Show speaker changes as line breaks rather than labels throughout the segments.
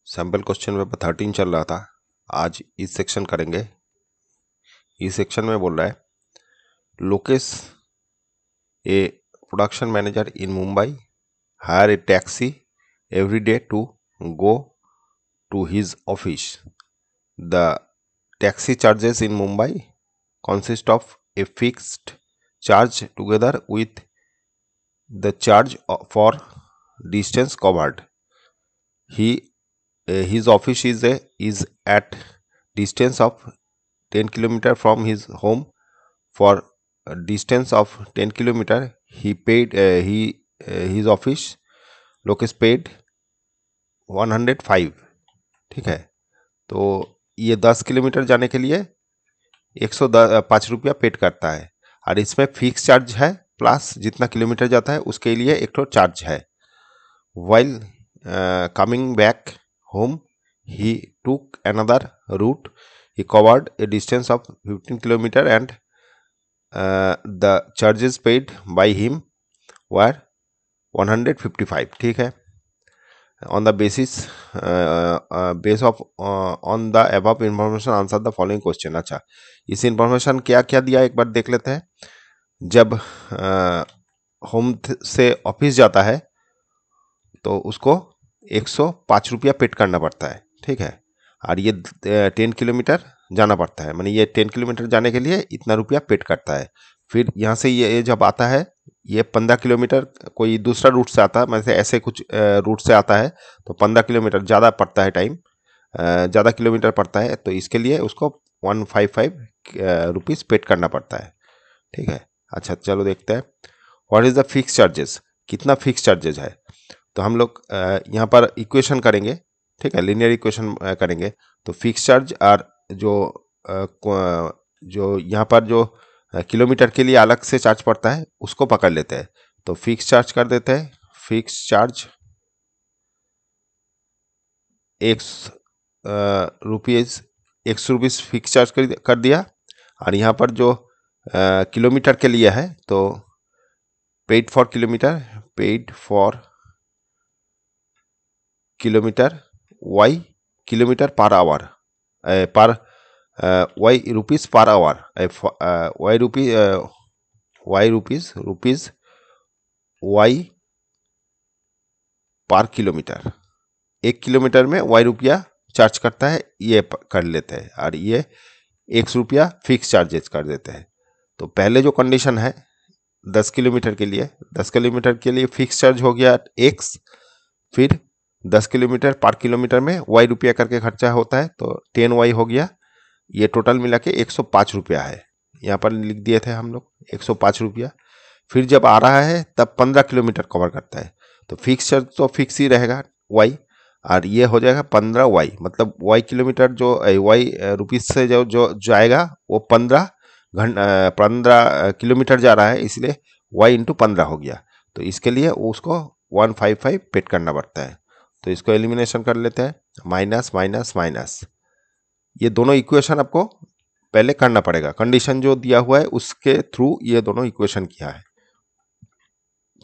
Sample question paper 13 चल रहा था। आज इस सेक्शन करेंगे। इस सेक्शन में बोल रहा है Lokesh a production manager in Mumbai hire a taxi every day to go to his office. The taxi charges in Mumbai consist of a fixed charge together with the charge for distance covered. His office is at distance of 10 kilometer from his home. For a distance of 10 kilometer he paid his office Lokesh paid 105। ठीक है, तो ये 10 kilometre जाने के लिए 105 रुपया paid करता है और इसमें फिक्स चार्ज है प्लस जितना किलोमीटर जाता है उसके लिए एक तो चार्ज है। While coming back home he took another root he covered A distance of 15 kilometre and the charges paid by him वर 155। ठीक है, on the basis base of on the above information answer the following question। अच्छा, इस information क्या क्या दिया एक बार देख लेते हैं। जब होम से ऑफिस जाता है तो उसको 105 रुपया पेड करना पड़ता है। ठीक है, और ये 10 किलोमीटर जाना पड़ता है, मानी ये 10 किलोमीटर जाने के लिए इतना रुपया पेड करता है। फिर यहाँ से ये जब आता है ये 15 किलोमीटर कोई दूसरा रूट से आता है, मतलब ऐसे कुछ रूट से आता है तो 15 किलोमीटर ज़्यादा पड़ता है, टाइम ज़्यादा किलोमीटर पड़ता है, तो इसके लिए उसको 155 रुपीज़ पेड करना पड़ता है। ठीक है, अच्छा चलो देखते हैं what is the fix charges, कितना फिक्स चार्जेस है। तो हम लोग यहाँ पर इक्वेशन करेंगे। ठीक है, लीनियर इक्वेशन करेंगे तो फिक्स चार्ज और जो यहाँ पर जो किलोमीटर के लिए अलग से चार्ज पड़ता है उसको पकड़ लेते हैं। तो फिक्स चार्ज कर देते हैं। Fix charge rupees 100 fix charge कर दिया, और यहाँ पर जो किलोमीटर के लिए है तो paid for kilometre Y kilometre per hour per Y rupees per hour Y per kilometre. 1 kilometre में वाई रुपया चार्ज करता है, ये कर लेते हैं, और ये 100 रुपया फिक्स चार्जेस कर देते हैं। तो पहले जो कंडीशन है 10 किलोमीटर के लिए फिक्स चार्ज हो गया x, फिर 10 किलोमीटर पर किलोमीटर में वाई रुपया करके खर्चा होता है तो 10 वाई हो गया। ये टोटल मिला के 105 रुपया है, यहाँ पर लिख दिए थे हम लोग 105 रुपया। फिर जब आ रहा है तब 15 किलोमीटर कवर करता है, तो फिक्स चार्ज तो फिक्स ही रहेगा वाई, और ये हो जाएगा 15 वाई, मतलब वाई किलोमीटर जो वाई रुपीज़ से जो जाएगा वो 15 किलोमीटर जा रहा है, इसलिए वाई इंटू 15 हो गया। तो इसके लिए उसको 155 पेड करना पड़ता है। तो इसको एलिमिनेशन कर लेते हैं, माइनस माइनस माइनस। ये दोनों इक्वेशन आपको पहले करना पड़ेगा, कंडीशन जो दिया हुआ है उसके थ्रू ये दोनों इक्वेशन किया है।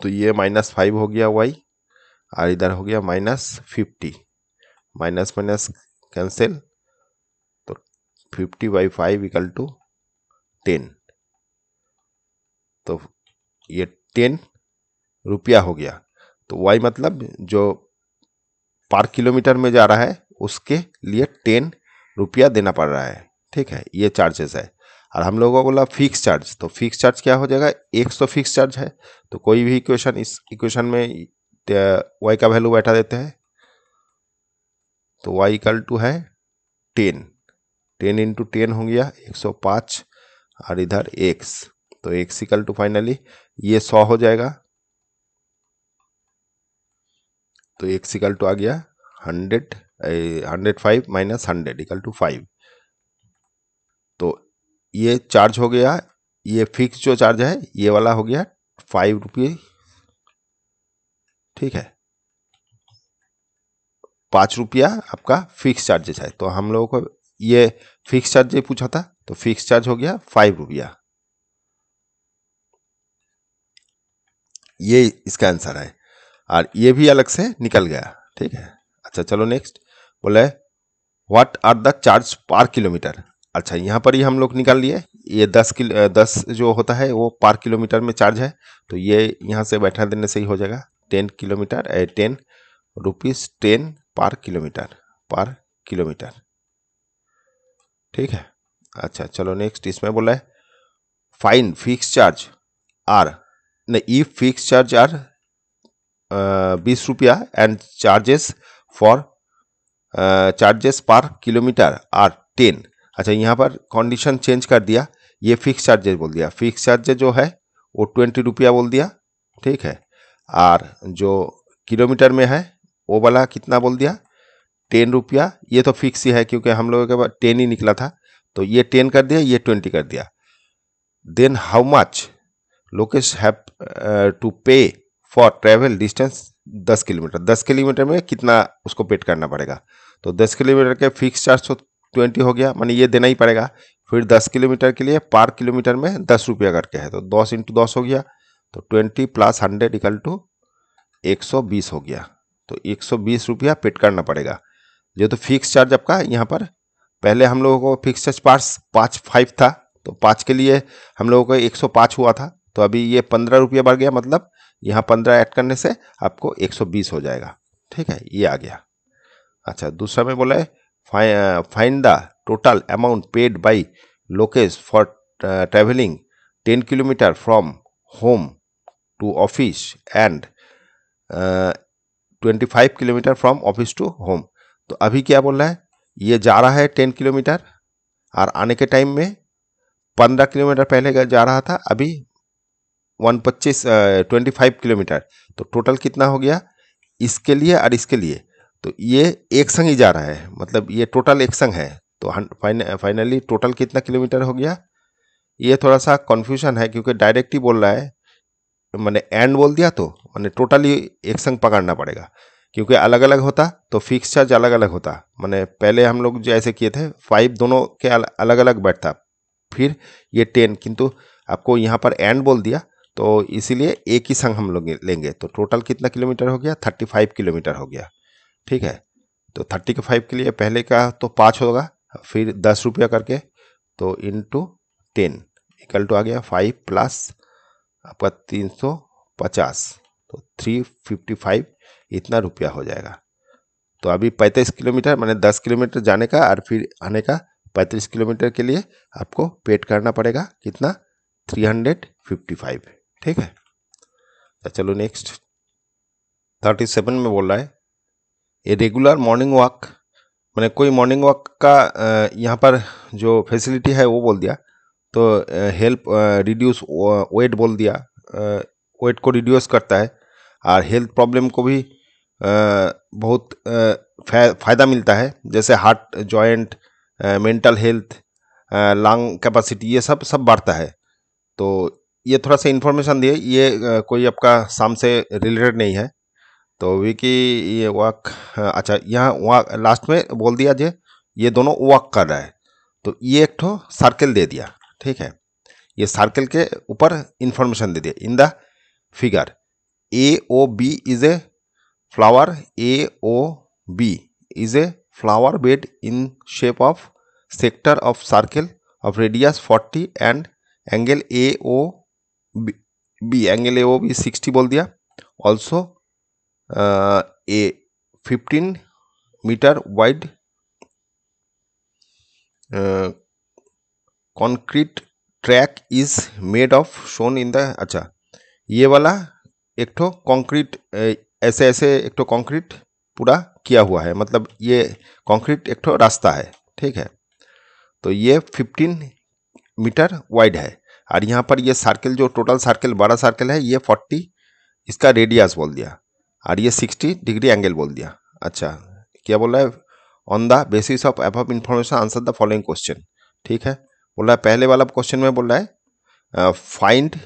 तो ये -5 हो गया वाई, और इधर हो गया -50, माइनस माइनस कैंसिल, तो 50/5 इक्वल टू 10। तो ये 10 रुपया हो गया। तो वाई मतलब जो पर किलोमीटर में जा रहा है उसके लिए 10 रुपया देना पड़ रहा है। ठीक है, ये चार्जेस है। और हम लोगों को बोला फिक्स चार्ज, तो फिक्स चार्ज क्या हो जाएगा, 100 फिक्स चार्ज है। तो कोई भी इक्वेशन, इस इक्वेशन में वाई का वैल्यू बैठा देते हैं, तो वाई इक्वल टू है 10 इंटू 10 हो गया 105, और इधर x, तो x इक्वल टू फाइनली ये 100 हो जाएगा, तो x इक्वल टू आ गया 105 माइनस 100 इक्वल टू 5। तो ये चार्ज हो गया, ये फिक्स जो चार्ज है ये वाला हो गया 5 रुपये। ठीक है, 5 रुपया आपका फिक्स चार्जेस है। तो हम लोगों को ये फिक्स चार्ज पूछा था, तो फिक्स चार्ज हो गया 5 रुपया, ये इसका आंसर है, और ये भी अलग से निकल गया। ठीक है, अच्छा चलो नेक्स्ट, बोले व्हाट आर द चार्ज पर किलोमीटर। अच्छा, यहाँ पर ही हम लोग निकाल लिए, ये 10 जो होता है वो पर किलोमीटर में चार्ज है, तो ये यहाँ से बैठा देने से ही हो जाएगा। 10 किलोमीटर 10 रुपीज 10 पर किलोमीटर। ठीक है। अच्छा चलो नेक्स्ट, इसमें बोला है फाइन फिक्स चार्ज आर, नहीं, इफ फिक्स चार्ज आर 20 रुपया एंड चार्जेस पर किलोमीटर आर 10। अच्छा, यहाँ पर कंडीशन चेंज कर दिया, ये फिक्स चार्जेस बोल दिया, फिक्स चार्जेस जो है वो 20 रुपया बोल दिया। ठीक है। और जो किलोमीटर में है वो वाला कितना बोल दिया, 10 रुपया। ये तो फिक्स ही है क्योंकि हम लोगों के पास 10 ही निकला था, तो ये 10 कर दिया, ये 20 कर दिया। Then how much Lokesh have to pay for travel distance 10 kilometre. 10 kilometre में कितना उसको पेड करना पड़ेगा, तो 10 किलोमीटर के फिक्स चार्ज तो 20 हो गया, मानी ये देना ही पड़ेगा। फिर 10 किलोमीटर के लिए पर किलोमीटर में 10 रुपया करके है, तो 10 × 10 हो गया, तो 20 + 100 = 120 हो गया। तो 120 रुपया पेड करना पड़ेगा। जो तो फिक्स चार्ज आपका यहाँ पर, पहले हम लोगों को फिक्स चार्ज 5 था, तो 5 के लिए हम लोगों को 105 हुआ था, तो अभी ये 15 रुपया बढ़ गया, मतलब यहाँ 15 ऐड करने से आपको 120 हो जाएगा। ठीक है, ये आ गया। अच्छा, दूसरा में बोला है find the total amount paid by Lokesh for travelling 10 kilometre from home to office and 25 kilometre from office to home. तो अभी क्या बोल रहा है, ये जा रहा है 10 किलोमीटर और आने के टाइम में 15 किलोमीटर पहले जा रहा था, अभी 25 किलोमीटर। तो टोटल कितना हो गया इसके लिए और इसके लिए, तो ये एक संग ही जा रहा है, मतलब ये टोटल एक संग है। तो फाइनली टोटल कितना किलोमीटर हो गया, ये थोड़ा सा कंफ्यूजन है क्योंकि डायरेक्ट ही बोल रहा है, मैंने एंड बोल दिया तो मैंने टोटली एक संग पकड़ना पड़ेगा, क्योंकि अलग अलग होता तो फिक्स चार्ज अलग अलग होता। मैंने पहले हम लोग जैसे किए थे 5 दोनों के अलग अलग बैठता, फिर ये 10, किंतु आपको यहाँ पर एंड बोल दिया तो इसीलिए एक ही संग हम लोग लेंगे। तो टोटल कितना किलोमीटर हो गया, 35 किलोमीटर हो गया। ठीक है, तो 35 के लिए पहले का तो 5 होगा, फिर 10 रुपया करके, तो इंटू 10 इक्वल टू आ गया 5 प्लस आपका 350, तो 355 इतना रुपया हो जाएगा। तो अभी 35 किलोमीटर मैंने 10 किलोमीटर जाने का और फिर आने का 35 किलोमीटर के लिए आपको पेड करना पड़ेगा कितना, 355। ठीक है। तो चलो नेक्स्ट 37 में बोल रहा है ए रेगुलर मॉर्निंग वॉक, मैंने कोई मॉर्निंग वॉक का यहाँ पर जो फैसिलिटी है वो बोल दिया, तो हेल्प रिड्यूस वेट बोल दिया, वेट को रिड्यूस करता है और हेल्थ प्रॉब्लम को भी बहुत फ़ायदा मिलता है, जैसे heart joint, mental health, lung capacity, ये सब बढ़ता है। तो ये थोड़ा सा इन्फॉर्मेशन दिए, ये कोई आपका शाम से रिलेटेड नहीं है। तो विकी ये वॉक, अच्छा यहाँ वॉक लास्ट में बोल दिया जे ये दोनों वॉक कर रहा है, तो ये एक ठो सर्कल दे दिया। ठीक है, ये सर्कल के ऊपर इंफॉर्मेशन दे दिया, in the figure AOB is a flower, AOB is a flower bed in shape of sector of circle of radius 40 and angle angle AOB 60 बोल दिया। Also a 15 metre wide concrete track is made of shown in the, अच्छा ये वाला एक ठो concrete, ऐसे ऐसे एक ठो कंक्रीट पूरा किया हुआ है, मतलब ये कंक्रीट एक ठो रास्ता है। ठीक है, तो ये 15 मीटर वाइड है और यहाँ पर ये सर्कल जो टोटल सर्कल बड़ा सर्कल है ये 40 इसका रेडियस बोल दिया और ये 60 डिग्री एंगल बोल दिया। अच्छा, क्या बोल रहा है, on the basis of above information answer the following question. ठीक है, बोल रहा है पहले वाला क्वेश्चन में बोल रहा है find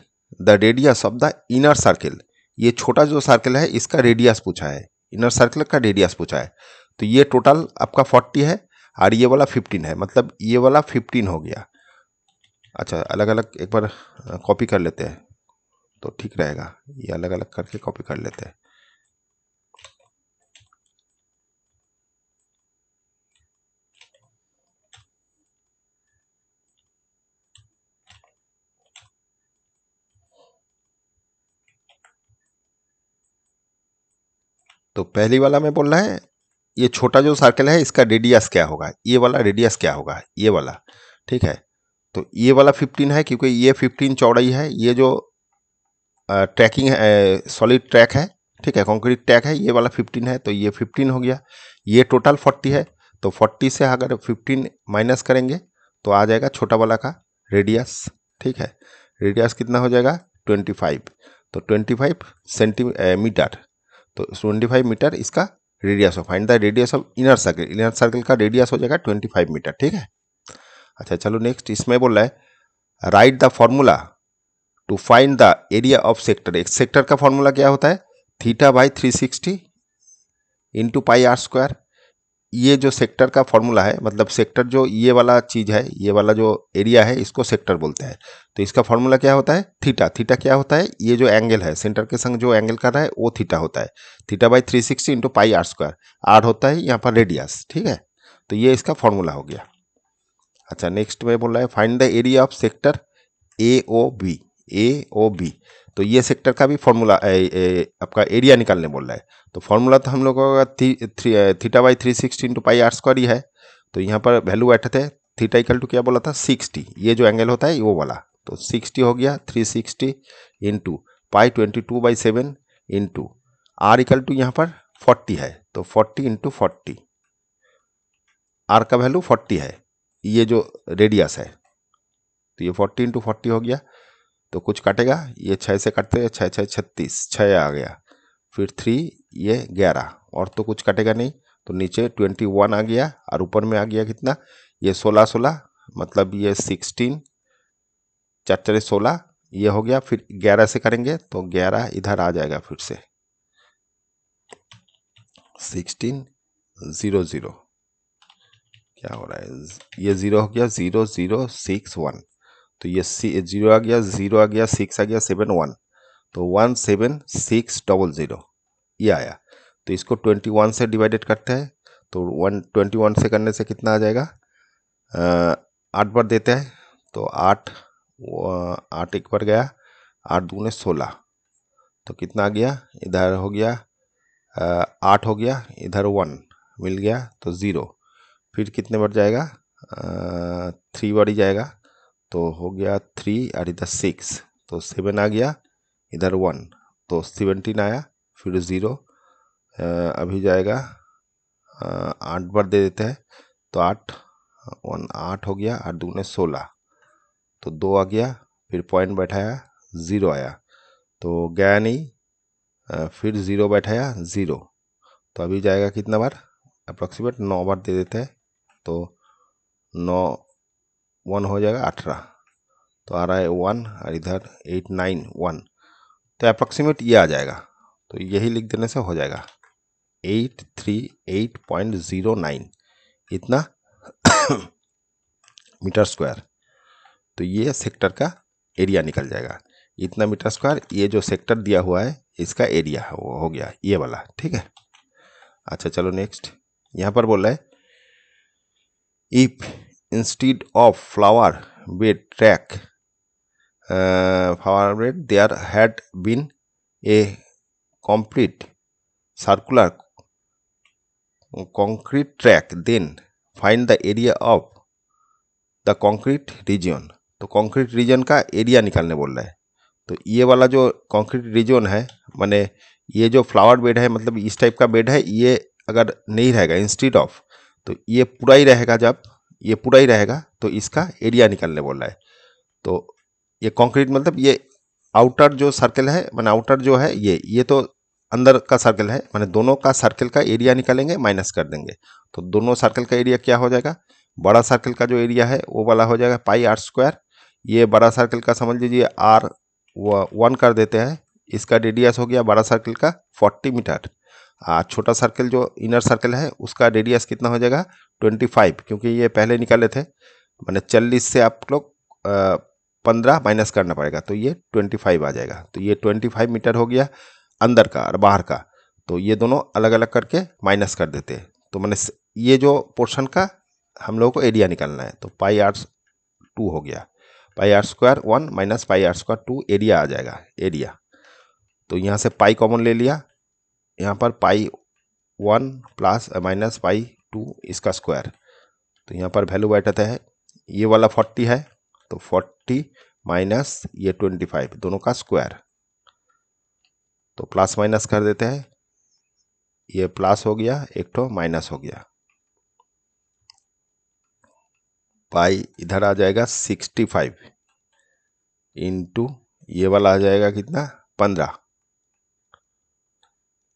the radius of the inner circle, ये छोटा जो सर्कल है इसका रेडियस पूछा है, इनर सर्कल का रेडियस पूछा है। तो ये टोटल आपका 40 है और ये वाला 15 है, मतलब ये वाला 15 हो गया। अच्छा, अलग अलग एक बार कॉपी कर लेते हैं तो ठीक रहेगा, ये अलग अलग करके कॉपी कर लेते हैं। तो पहली वाला में बोल रहा है ये छोटा जो सर्कल है इसका रेडियस क्या होगा, ये वाला रेडियस क्या होगा, ये वाला, ठीक है। तो ये वाला 15 है क्योंकि ये 15 चौड़ाई है, ये जो ट्रैकिंग है सॉलिड ट्रैक है, ठीक है, कंक्रीट ट्रैक है, ये वाला 15 है तो ये 15 हो गया। ये टोटल 40 है तो 40 से अगर 15 माइनस करेंगे तो आ जाएगा छोटा वाला का रेडियस, ठीक है। रेडियस कितना हो जाएगा 25, तो 25 सेंटीमीटर, तो 25 मीटर इसका रेडियस हो। Find the radius of inner circle, inner circle का रेडियस हो जाएगा 25 मीटर, ठीक है। अच्छा चलो नेक्स्ट, इसमें बोल रहा है write the formula to find the area of sector. एक सेक्टर का फॉर्मूला क्या होता है, theta by 360 into pi are square. ये जो सेक्टर का फॉर्मूला है, मतलब सेक्टर जो ये वाला चीज है, ये वाला जो एरिया है इसको सेक्टर बोलते हैं। तो इसका फॉर्मूला क्या होता है, थीटा। थीटा क्या होता है, ये जो एंगल है सेंटर के संग जो एंगल कर रहा है वो थीटा होता है। Theta by 360 into pi are square, r होता है यहाँ पर रेडियस, ठीक है। तो ये इसका फॉर्मूला हो गया। अच्छा नेक्स्ट में बोल रहा है find the area of sector A O B, A O B. तो ये सेक्टर का भी फॉर्मूला आपका एरिया निकालने बोल रहा है। तो फॉर्मूला तो हम लोगों का theta by 360 into pi are square ही है। तो यहाँ पर वैल्यू बैठे थे, थीटा इक्वल टू क्या बोला था 60, ये जो एंगल होता है वो वाला, तो 60 हो गया 360 into pi 22/7 into r equal to यहाँ पर 40 है, तो 40 इंटू 40, आर का वैल्यू 40 है, ये जो रेडियस है, तो ये 40 इंटू 40 हो गया। तो कुछ काटेगा, ये 6 से काटते हैं, 6 6 36, 6 आ गया, फिर 3 ये 11, और तो कुछ कटेगा नहीं, तो नीचे 21 आ गया, और ऊपर में आ गया कितना, ये 16 16, मतलब ये 16 4 4 16, ये हो गया। फिर 11 से करेंगे तो 11 इधर आ जाएगा, फिर से 16 0 0, क्या हो रहा है, ये 0 हो गया, 0 0 6 1, तो ये 0 आ गया, 0 आ गया, 6 आ गया, 7 1, तो 1 7 6 0 0 ये आया। तो इसको 21 से डिवाइडेड करते हैं, तो 21 से करने से कितना आ जाएगा, 8 बार देते हैं, तो 8 8 एक बार गया, 8 दूने 16, तो कितना आ गया, इधर हो गया 8 हो गया, इधर 1 मिल गया, तो 0, फिर कितने बार जाएगा, 3 बार ही जाएगा, तो हो गया 3 और इधर 6, तो 7 आ गया, इधर 1, तो 17 आया, फिर 0, अभी जाएगा 8 बार दे देते हैं, तो 8 8 हो गया, 8 दूने 16, तो 2 आ गया, फिर पॉइंट बैठाया 0 आया, तो गया नहीं, फिर 0 बैठाया 0, तो अभी जाएगा कितना बार, अप्रॉक्सीमेट 9 बार दे देते हैं, तो 9 1 हो जाएगा 18, तो आ रहा है 1, और इधर 8 9 1, तो अप्रॉक्सीमेट ये आ जाएगा, तो यही लिख देने से हो जाएगा 838.09 इतना मीटर स्क्वायर। तो ये सेक्टर का एरिया निकल जाएगा, इतना मीटर स्क्वायर, ये जो सेक्टर दिया हुआ है इसका एरिया वो हो गया ये वाला, ठीक है। अच्छा चलो नेक्स्ट, यहाँ पर बोल रहा है if instead of flower bed track flower bed there had been a complete circular concrete track, then find the area of the concrete region। तो concrete region का एरिया निकालने बोल रहा है। तो ये वाला जो concrete region है, माने ये जो फ्लावर बेड है, मतलब इस टाइप का बेड है, ये अगर नहीं रहेगा इंस्टीड ऑफ, तो ये पूरा ही रहेगा, जब ये पूरा ही रहेगा तो इसका एरिया निकालने बोल रहा है। तो ये कंक्रीट मतलब ये आउटर जो सर्कल है, माने आउटर जो है ये तो अंदर का सर्कल है, माने दोनों का सर्कल का एरिया निकालेंगे, माइनस कर देंगे, तो दोनों सर्कल का एरिया क्या हो जाएगा, बड़ा सर्कल का जो एरिया है वो वाला हो जाएगा पाई आर स्क्वायर। ये बड़ा सर्कल का समझ लीजिए आर 1 कर देते हैं, इसका रेडियस हो गया बड़ा सर्कल का 40 मीटर, छोटा सर्कल जो इनर सर्कल है उसका रेडियस कितना हो जाएगा 25, क्योंकि ये पहले निकाले थे, माने 40 से आप लोग 15 माइनस करना पड़ेगा, तो ये 25 आ जाएगा। तो ये 25 मीटर हो गया अंदर का और बाहर का, तो ये दोनों अलग अलग करके माइनस कर देते हैं। तो मैंने ये जो पोर्शन का हम लोगों को एरिया निकालना है, तो पाई आर 2 हो गया, pi are square 1 minus pi are square 2 area आ जाएगा एरिया। तो यहाँ से पाई कॉमन ले लिया, यहाँ पर पाई 1 प्लस माइनस पाई 2 इसका स्क्वायर। तो यहाँ पर वैल्यू बैठता है, ये वाला 40 है तो 40 माइनस ये 25 दोनों का स्क्वायर। तो प्लस माइनस कर देते हैं, ये प्लस हो गया, एक तो माइनस हो गया। पाई इधर आ जाएगा 65 इंटू ये वाला आ जाएगा कितना 15।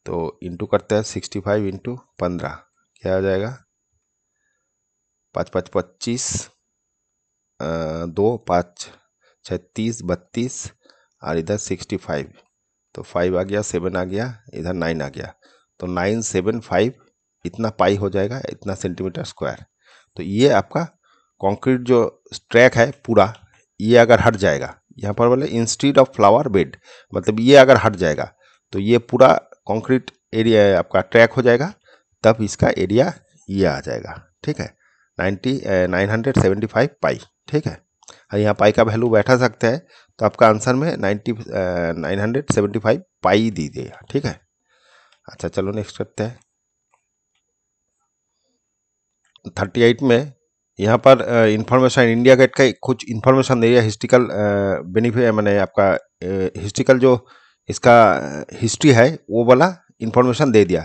तो इंटू करते हैं 65 इंटू 15 क्या आ जाएगा 5 5 25 2 5 36 32 और इधर 65। तो 5 आ गया, 7 आ गया, इधर 9 आ गया। तो 975 इतना पाई हो जाएगा, इतना सेंटीमीटर स्क्वायर। तो ये आपका कंक्रीट जो ट्रैक है पूरा, ये अगर हट जाएगा, यहाँ पर बोले इंस्टीड ऑफ फ्लावर बेड, मतलब ये अगर हट जाएगा तो ये पूरा कंक्रीट एरिया आपका ट्रैक हो जाएगा, तब इसका एरिया ये आ जाएगा। ठीक है, 975 पाई। ठीक है, और यहाँ पाई का वैल्यू बैठा सकते हैं, तो आपका आंसर में 975 पाई दी देगा। ठीक है, अच्छा चलो नेक्स्ट करते हैं। 38 में यहाँ पर इंफॉर्मेशन इंडिया गेट का कुछ इंफॉर्मेशन दे दिया, हिस्ट्रिकल बेनिफिट मैंने आपका हिस्ट्रिकल जो इसका हिस्ट्री है वो वाला इंफॉर्मेशन दे दिया।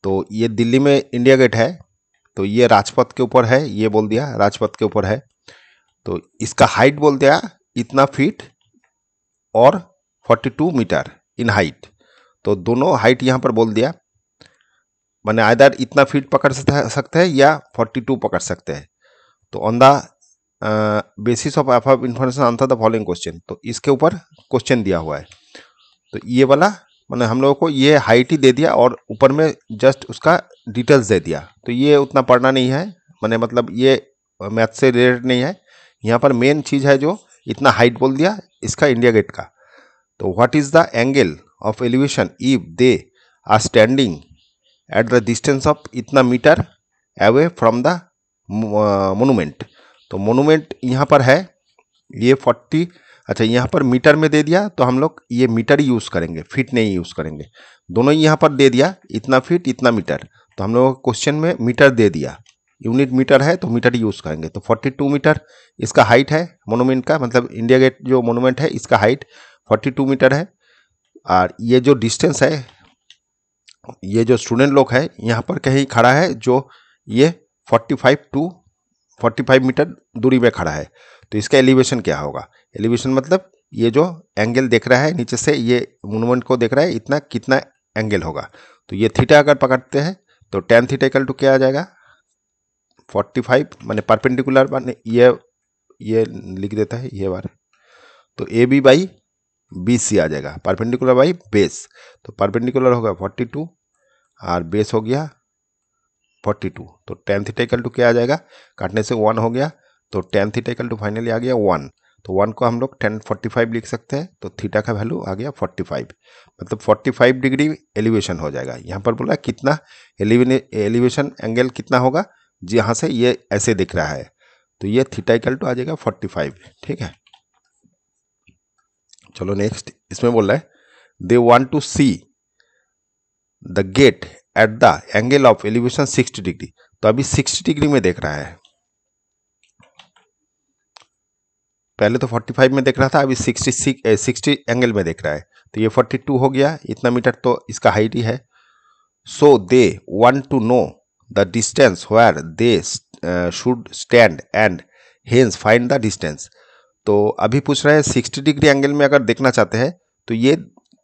तो ये दिल्ली में इंडिया गेट है, तो ये राजपथ के ऊपर है, ये बोल दिया राजपथ के ऊपर है। तो इसका हाइट बोल दिया इतना फीट और 42 मीटर इन हाइट। तो दोनों हाइट यहाँ पर बोल दिया, मैंने आइदर इतना फीट पकड़ सकते हैं या 42 पकड़ सकते हैं। तो on the basis of above information answer the following question, तो इसके ऊपर क्वेश्चन दिया हुआ है। तो ये वाला मैंने हम लोगों को ये हाइट ही दे दिया और ऊपर में जस्ट उसका डिटेल्स दे दिया। तो ये उतना पढ़ना नहीं है, मैंने मतलब ये मैथ से रिलेटेड नहीं है। यहाँ पर मेन चीज़ है जो इतना हाइट बोल दिया इसका इंडिया गेट का। तो what is the angle of elevation if they are standing at the distance of इतना metre away from the monument. तो मोनूमेंट यहाँ पर है ये 40, अच्छा यहाँ पर मीटर में दे दिया तो हम लोग ये मीटर ही यूज़ करेंगे, फीट नहीं यूज़ करेंगे। दोनों ही यहाँ पर दे दिया इतना फीट इतना मीटर, तो हम लोगों को क्वेश्चन में मीटर दे दिया, यूनिट मीटर है तो मीटर ही यूज़ करेंगे। तो 42 मीटर इसका हाइट है मोनूमेंट का, मतलब इंडिया गेट जो मोनूमेंट है इसका हाइट 42 मीटर है। और ये जो डिस्टेंस है, ये जो स्टूडेंट लोग है यहाँ पर कहीं खड़ा है जो ये 45 मीटर दूरी में खड़ा है। तो इसका एलिवेशन क्या होगा, एलिवेशन मतलब ये जो एंगल देख रहा है नीचे से, ये मोनूमेंट को देख रहा है, इतना कितना एंगल होगा। तो ये थीटा अगर पकड़ते हैं तो tan थीटा इक्वल टू क्या आ जाएगा 45, माने परपेंडिकुलर, माने ये लिख देता है ये बार। तो A B by B C आ जाएगा, परपेंडिकुलर बाई बेस। तो परपेंडिकुलर होगा 42 और बेस हो गया 42। तो tan थीटा इक्वल टू क्या आ जाएगा, काटने से 1 हो गया, तो tan theta equal to finally आ गया 1। तो 1 को हम लोग tan 45 लिख सकते हैं, तो थीटा का वैल्यू आ गया 45, मतलब 45 डिग्री एलिवेशन हो जाएगा। यहाँ पर बोला कितना एलिवेशन एंगल कितना होगा, जहाँ से ये ऐसे दिख रहा है, तो ये थीटा इक्वल टू आ जाएगा 45। ठीक है, चलो नेक्स्ट इसमें बोल रहा है they want to see the gate at the angle of elevation 60 degree. तो अभी 60 डिग्री में देख रहा है, पहले तो 45 में देख रहा था, अभी 60 एंगल में देख रहा है। तो ये 42 हो गया, इतना मीटर तो इसका हाइट ही है। So they want to know the distance where they should stand and hence find the distance. तो अभी पूछ रहे हैं 60 डिग्री एंगल में अगर देखना चाहते हैं तो ये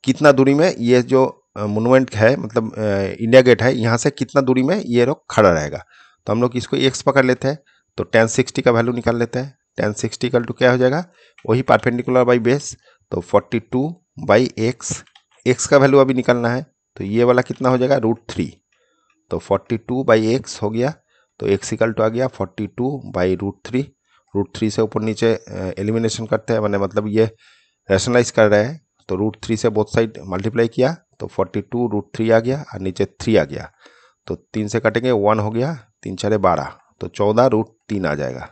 कितना दूरी में ये जो मोनूमेंट है, मतलब इंडिया गेट है, यहाँ से कितना दूरी में ये लोग खड़ा रहेगा। तो हम लोग इसको एक्स पकड़ लेते हैं, तो tan 60 का वैल्यू निकाल लेते हैं। tan 60 इक्वल टू क्या हो जाएगा, वही परपेंडिकुलर बाई बेस, तो 42 बाई एक्स का वैल्यू अभी निकालना है। तो ये वाला कितना हो जाएगा √3, तो 42 बाई एक्स हो गया, तो एक्स इक्वल टू आ गया 42 बाई √3 से ऊपर नीचे एलिमिनेशन करते हैं, मैंने मतलब ये रैशनलाइज कर रहे हैं। तो √3 से बोथ साइड मल्टीप्लाई किया तो 42 √3 आ गया और नीचे 3 आ गया, तो 3 से कटेंगे 1 हो गया, 3 4 12, तो 14 √3 आ जाएगा,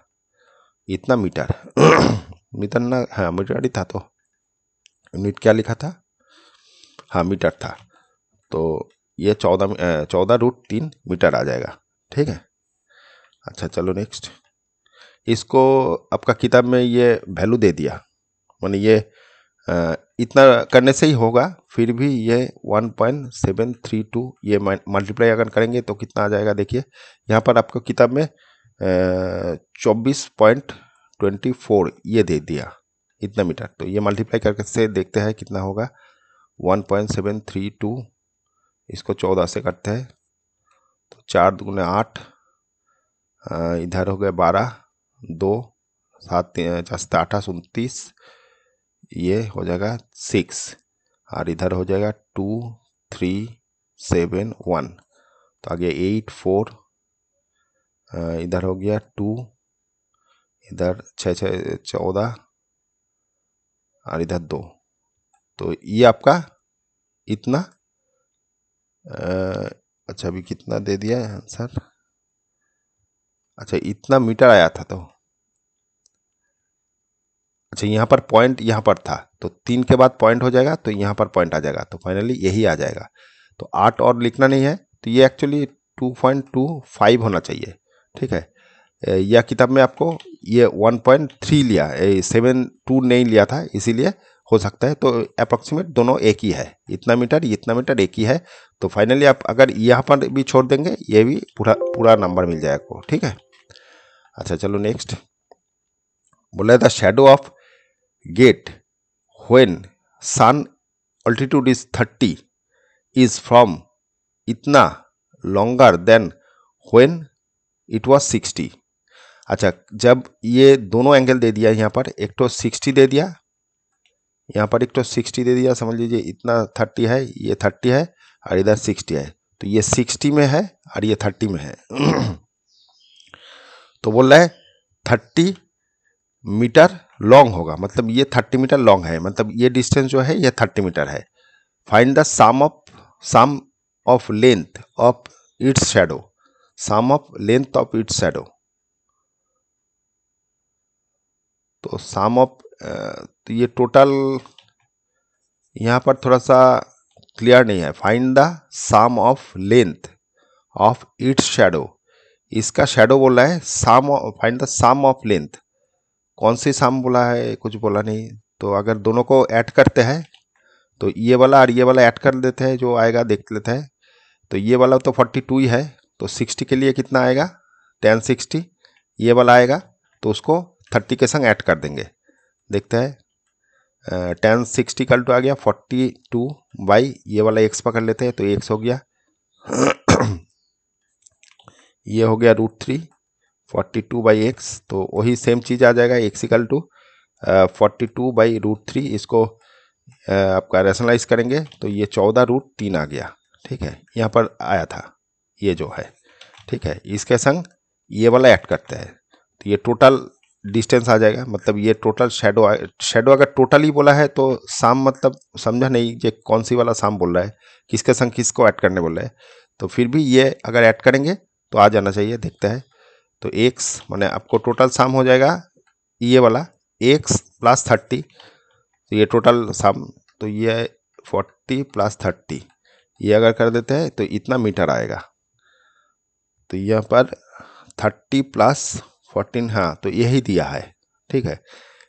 इतना मीटर। मीटर ना, हाँ मीटर ही था, तो यूनिट क्या लिखा था, हाँ मीटर था। तो ये 14√3 मीटर आ जाएगा। ठीक है। अच्छा चलो नेक्स्ट, इसको आपका किताब में ये वैल्यू दे दिया, माने ये इतना करने से ही होगा, फिर भी ये 1.732 ये मल्टीप्लाई अगर करेंगे तो कितना आ जाएगा, देखिए यहाँ पर आपको किताब में 24.24 ये दे दिया इतना मीटर, तो ये मल्टीप्लाई करके से देखते हैं कितना होगा। 1.732 इसको 14 से करते हैं तो 4 दूने 8, इधर हो गया 12, 2 7 28 29, ये हो जाएगा 6, और इधर हो जाएगा 2 3 7 1, तो आगे 8 4, इधर हो गया 2, इधर 6 6 14, और इधर 2, तो ये आपका इतना अच्छा अभी कितना दे दिया है आंसर, अच्छा इतना मीटर आया था। तो अच्छा यहाँ पर पॉइंट यहाँ पर था, तो 3 के बाद पॉइंट हो जाएगा तो यहाँ पर पॉइंट आ जाएगा, तो फाइनली यही आ जाएगा। तो 8 और लिखना नहीं है, तो ये एक्चुअली 2.25 होना चाहिए। ठीक है, यह किताब में आपको ये 1.3 लिया, 7.2 नहीं लिया था, इसीलिए हो सकता है। तो अप्रॉक्सीमेट दोनों एक ही है, इतना मीटर एक ही है। तो फाइनली आप अगर यहाँ पर भी छोड़ देंगे, ये भी पूरा पूरा नंबर मिल जाएगा आपको। ठीक है। अच्छा चलो नेक्स्ट, बोला the shadow of gate when sun altitude is 30 is from इतना longer than when it was 60। अच्छा, जब ये दोनों एंगल दे दिया, यहाँ पर एक तो 60 दे दिया, यहाँ पर एक तो 60 दे दिया, समझ लीजिए इतना 30 है, ये 30 है और इधर 60 है, तो ये 60 में है और ये 30 में है। तो बोल रहा है 30 मीटर लॉन्ग होगा, मतलब ये 30 मीटर लॉन्ग है, मतलब ये डिस्टेंस जो है ये 30 मीटर है। Find the sum of length of its shadow, sum of length of its shadow. तो सम ऑफ, तो ये टोटल यहाँ पर थोड़ा सा क्लियर नहीं है। Find the sum of length of its shadow, इसका शैडो बोला है sum, find the sum of length, कौन सी सम बोला है, कुछ बोला नहीं। तो अगर दोनों को ऐड करते हैं तो ये वाला और ये वाला ऐड कर देते हैं, जो आएगा देख लेते हैं। तो ये वाला तो 42 ही है, तो 60 के लिए कितना आएगा, 10 60, ये वाला आएगा तो उसको 30 के संग ऐड कर देंगे, देखते हैं। 10 60 कल टू आ गया 42 बाई, ये वाला एक्स पकड़ लेते हैं तो एक्स हो गया। ये हो गया √3, 42 बाई एक्स, तो वही सेम चीज़ आ जाएगा, एक्स इक्वल टू 42 बाई √3। इसको आपका रेशनलाइज करेंगे तो ये 14√3 आ गया। ठीक है, यहाँ पर आया था ये जो है। ठीक है, इसके संग ये वाला ऐड करते हैं तो ये टोटल डिस्टेंस आ जाएगा, मतलब ये टोटल शेडो अगर टोटल ही बोला है तो साम, मतलब समझा नहीं ये कौन सी वाला साम बोल रहा है, किसके संग किसको ऐड करने बोल रहा है। तो फिर भी ये अगर ऐड करेंगे तो आ जाना चाहिए, देखते हैं। तो एक्स माने आपको टोटल साम हो जाएगा ये वाला एक्स प्लस 30, तो ये टोटल साम, तो ये 40 प्लस 30, ये अगर कर देते हैं तो इतना मीटर आएगा। तो यहाँ पर 30 प्लस 14, हाँ तो यही दिया है। ठीक है,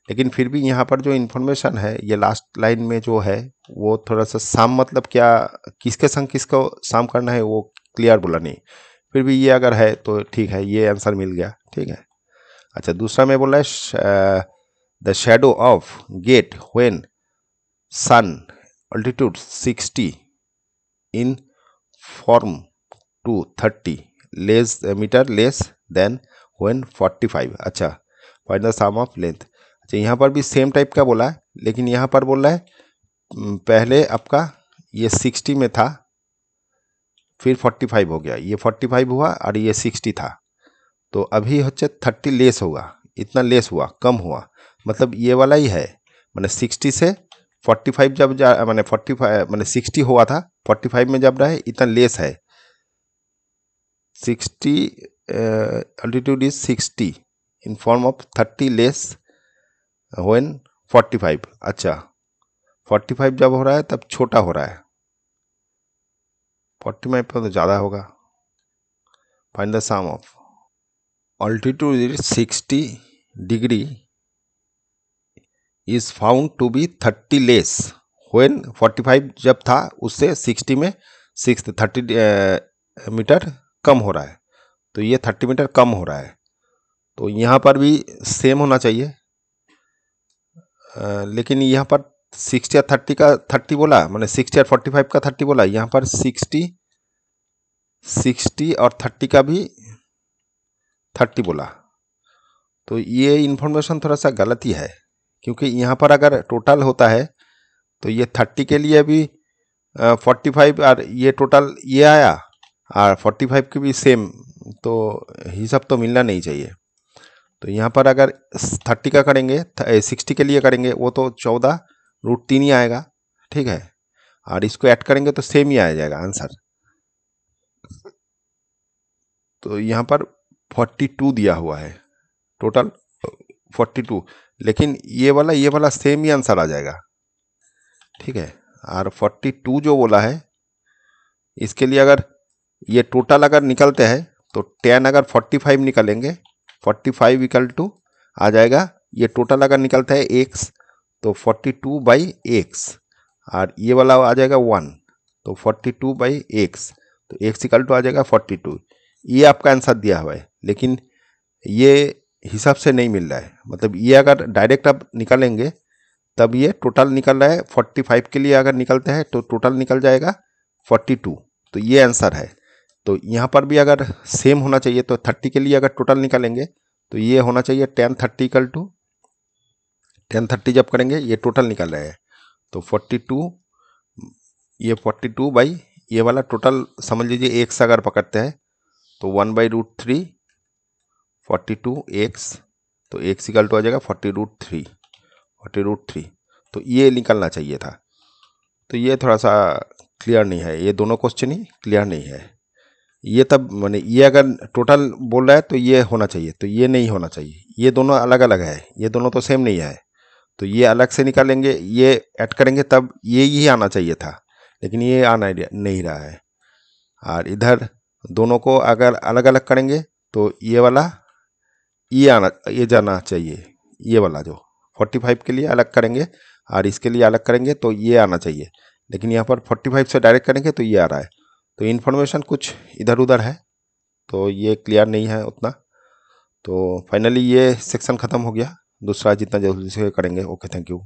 लेकिन फिर भी यहाँ पर जो इन्फॉर्मेशन है ये लास्ट लाइन में जो है वो थोड़ा सा साम, मतलब क्या किसके संग किसको साम करना है वो क्लियर बोला नहीं। फिर भी ये अगर है तो ठीक है, ये आंसर मिल गया। ठीक है। अच्छा, दूसरा में बोला है the shadow of gate when sun altitude 60 in form to 30 less metre less than when 45। अच्छा, find the sum of length. अच्छा, यहाँ पर भी सेम टाइप का बोला है, लेकिन यहाँ पर बोल रहा है पहले आपका ये 60 में था, फिर 45 हो गया, ये 45 हुआ और ये 60 था, तो अभी होचे 30 लेस होगा, इतना लेस हुआ, कम हुआ, मतलब ये वाला ही है। मैंने 60 से 45 जब जा, मैंने 45 मैंने 60 हुआ था, 45 में जब रहे इतना लेस है। 60 altitude is 60 in form of 30 less when 45। अच्छा, 45 जब हो रहा है तब छोटा हो रहा है, 45 पे तो ज़्यादा होगा। Find the sum of altitude is 60 degree is found to be 30 less when 45 जब था उससे 60 में 30 मीटर कम हो रहा है, तो ये 30 मीटर कम हो रहा है। तो यहाँ पर भी सेम होना चाहिए, लेकिन यहाँ पर 60 या 30 का 30 बोला, मैंने 60 और 45 का 30 बोला, यहाँ पर 60 और 30 का भी 30 बोला। तो ये इन्फॉर्मेशन थोड़ा सा गलत ही है, क्योंकि यहाँ पर अगर टोटल होता है तो ये 30 के लिए भी 45 और ये टोटल ये आया और 45 की भी सेम, तो हिसाब तो मिलना नहीं चाहिए। तो यहाँ पर अगर 30 का करेंगे 60 के लिए करेंगे वो तो 14√3 ही आएगा, ठीक है, और इसको ऐड करेंगे तो सेम ही आ जाएगा आंसर। तो यहाँ पर 42 दिया हुआ है, टोटल 42, लेकिन ये वाला सेम ही आंसर आ जाएगा, ठीक है। और 42 जो बोला है इसके लिए अगर ये टोटल अगर निकलते हैं तो 10 अगर 45 निकलेंगे 45 इक्वल टू आ जाएगा, ये टोटल अगर निकलता है x तो 42/x, और ये वाला आ जाएगा 1 तो 42/x, तो x इक्वल टू आ जाएगा 42। ये आपका आंसर दिया हुआ है, लेकिन ये हिसाब से नहीं मिल रहा है, मतलब ये अगर डायरेक्ट आप निकालेंगे तब ये टोटल निकल रहा है 45 के लिए अगर निकलता है तो टोटल निकल जाएगा 42, तो ये आंसर है। तो यहाँ पर भी अगर सेम होना चाहिए, तो 30 के लिए अगर टोटल निकालेंगे तो ये होना चाहिए 1030 इक्वल टू 1030 जब करेंगे ये टोटल निकल रहा है, तो 42, ये 42 बाई ये वाला टोटल समझ लीजिए x अगर पकड़ते हैं तो 1/√3 42x, तो x इक्वल टू आ जाएगा 40√3, तो ये निकलना चाहिए था। तो ये थोड़ा सा क्लियर नहीं है, ये दोनों क्वेश्चन ही क्लियर नहीं है। ये तब माने ये अगर टोटल बोल रहा है तो ये होना चाहिए, तो ये नहीं होना चाहिए, ये दोनों अलग अलग है, ये दोनों तो सेम नहीं है, तो ये अलग से निकालेंगे, ये ऐड करेंगे तब ये ही आना चाहिए था, लेकिन ये आना नहीं रहा है। और इधर दोनों को अगर अलग अलग करेंगे तो ये वाला ये जाना चाहिए, ये वाला जो 45 के लिए अलग करेंगे और इसके लिए अलग करेंगे तो ये आना चाहिए, लेकिन यहाँ पर 45 से डायरेक्ट करेंगे तो ये आ रहा है। तो इन्फॉर्मेशन कुछ इधर उधर है, तो ये क्लियर नहीं है उतना। तो फाइनली ये सेक्शन ख़त्म हो गया, दूसरा जितना जल्दी से करेंगे। Okay, thank you.